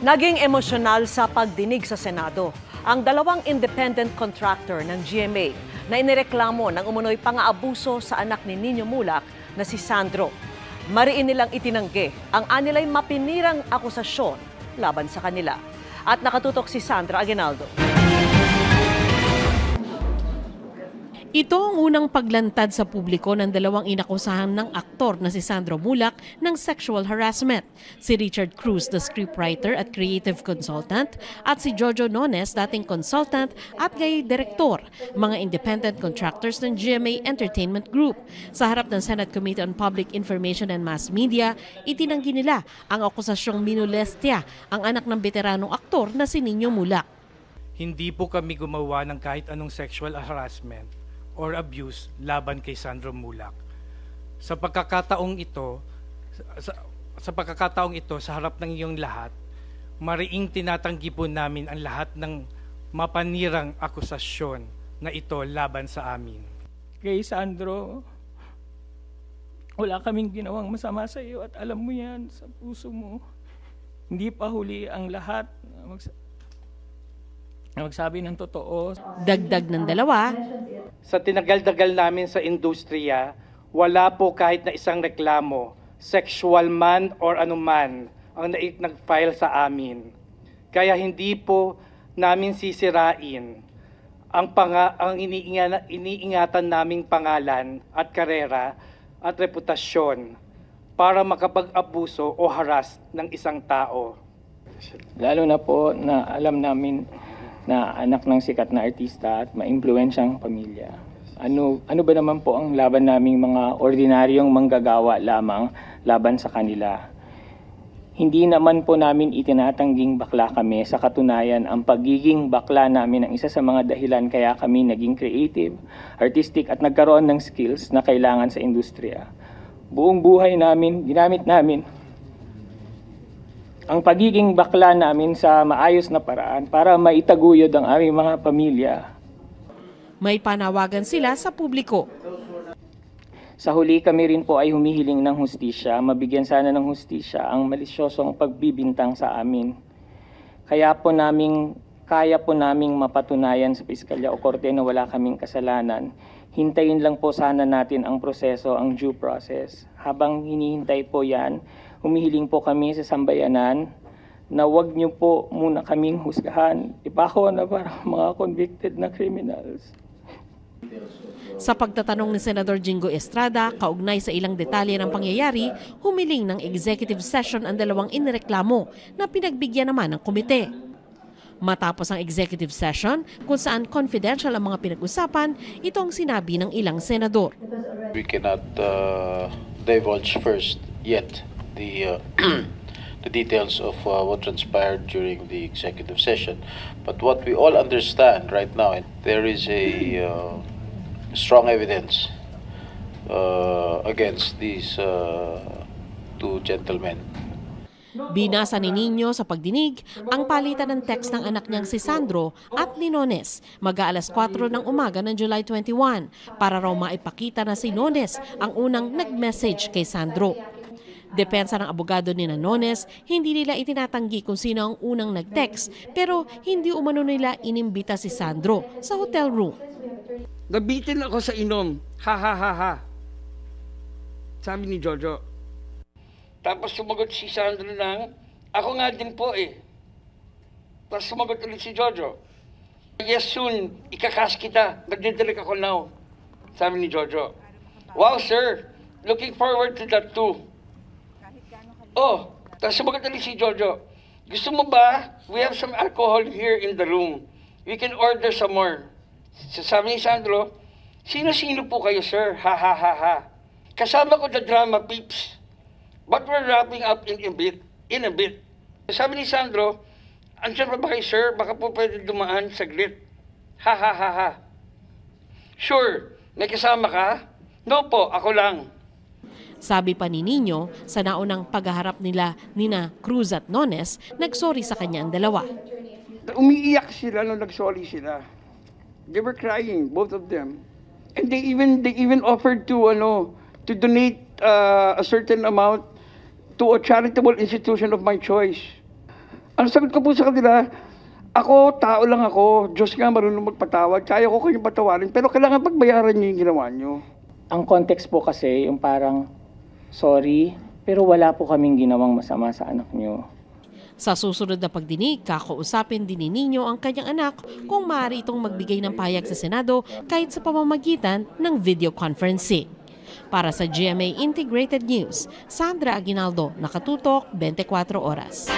Naging emosyonal sa pagdinig sa Senado ang dalawang independent contractor ng GMA na inireklamo ng umunoy pang-aabuso sa anak ni Nino Mulak na si Sandro. Mariin nilang itinanggi ang anilay mapinirang akusasyon laban sa kanila. At nakatutok si Sandra Aguinaldo. Ito ang unang paglantad sa publiko ng dalawang inakusahan ng aktor na si Sandro Mulak ng sexual harassment. Si Richard Cruz, the scriptwriter at creative consultant, at si Jojo Nones, dating consultant at ngayon direktor, mga independent contractors ng GMA Entertainment Group. Sa harap ng Senate Committee on Public Information and Mass Media, itinanggi nila ang akusasyong minolestya ang anak ng veteranong aktor na si Nino Mulak. Hindi po kami gumawa ng kahit anong sexual harassment or abuse laban kay Sandro Mulak. Sa pagkakataong ito, sa harap ng iyong lahat, mariing tinatanggi po namin ang lahat ng mapanirang akusasyon na ito laban sa amin. Kay Sandro, wala kaming ginawang masama sa iyo at alam mo yan sa puso mo. Hindi pa huli ang lahat magsabi ng totoo. Dagdag ng dalawa, Sa tinagal-dagal namin sa industriya, wala po kahit na isang reklamo, sexual man or anuman, ang nag-file sa amin. Kaya hindi po namin sisirain ang iniingatan naming pangalan at karera at reputasyon para makapag-abuso o haras ng isang tao. Lalo na po na alam namin na anak ng sikat na artista at maimpluwensyang pamilya. Ano ba naman po ang laban naming mga ordinaryong manggagawa lamang laban sa kanila? Hindi naman po namin itinatangging bakla kami. Sa katunayan, ang pagiging bakla namin ang isa sa mga dahilan kaya kami naging creative, artistic at nagkaroon ng skills na kailangan sa industriya. Buong buhay namin, ginamit namin ang pagiging bakla namin sa maayos na paraan para maitaguyod ang aming mga pamilya. may panawagan sila sa publiko. Sa huli kami rin po ay humihiling ng hustisya, mabigyan sana ng hustisya ang malisyosong pagbibintang sa amin. Kaya po naming mapatunayan sa piskalya o korte na wala kaming kasalanan. Hintayin lang po sana natin ang proseso, ang due process. Habang hinihintay po yan, humihiling po kami sa sambayanan na wag niyo po muna kaming husgahan. Ipako na para mga convicted na criminals. Sa pagtatanong ni Senador Jingo Estrada, kaugnay sa ilang detalye ng pangyayari, humiling ng executive session ang dalawang inireklamo na pinagbigyan naman ng komite. Matapos ang executive session, kung saan confidential ang mga pinag-usapan, ito ang sinabi ng ilang senador. We cannot divulge first yet the details of what transpired during the executive session. But what we all understand right now, there is a strong evidence against these two gentlemen. Binasa ni Nino sa pagdinig ang palitan ng text ng anak niyang si Sandro at ni Nones mag-aalas 4 ng umaga ng July 21 para raw maipakita na si Nones ang unang nag-message kay Sandro. Depensa ng abogado ni Nones, hindi nila itinatanggi kung sino ang unang nag-text pero hindi umano nila inimbita si Sandro sa hotel room. Nabitin ako sa inom. Ha ha ha ha. Sabi ni Jojo. Tapos sumagot si Sandro ng, ako nga din po eh. Tapos sumagot ulit si Jojo. Yes, soon. Ikakas kita. Magdidirect ako now. Sabi ni Jojo. Wow, sir. Looking forward to that too. Oh, tapos sumagot ulit si Jojo. Gusto mo ba? We have some alcohol here in the room. We can order some more. Sabi ni Sandro, sino-sino po kayo, sir? Ha ha ha ha. Kasama ko the drama peeps. But we're wrapping up in a bit. Sabi ni Sandro, andyan pa ba kayo, sir? Baka po pwede dumaan saglit. Ha ha ha ha. Sure, may kasama ka? No po, ako lang. Sabi pa ni Nino, sa naunang paghaharap nila nina Cruz at Nones, nagsorry sa kanya ang dalawa. Umiiyak sila nung nagsorry sila. They were crying, both of them. And they even offered to donate a certain amount to a charitable institution of my choice. Ang sagot ko po sa kanila, ako, tao lang ako, Diyos nga marunong magpatawad, kaya ko kayong patawarin, pero kailangan pagbayaran niyo yung ginawa niyo. Ang context po kasi yung parang, sorry, pero wala po kaming ginawang masama sa anak niyo. Sa susunod na pagdinig, kakausapin din ni Nino ang kanyang anak kung maaari itong magbigay ng pahayag sa Senado kahit sa pamamagitan ng video conferencing. Para sa GMA Integrated News, Sandra Aguinaldo, Nakatutok, 24 Oras.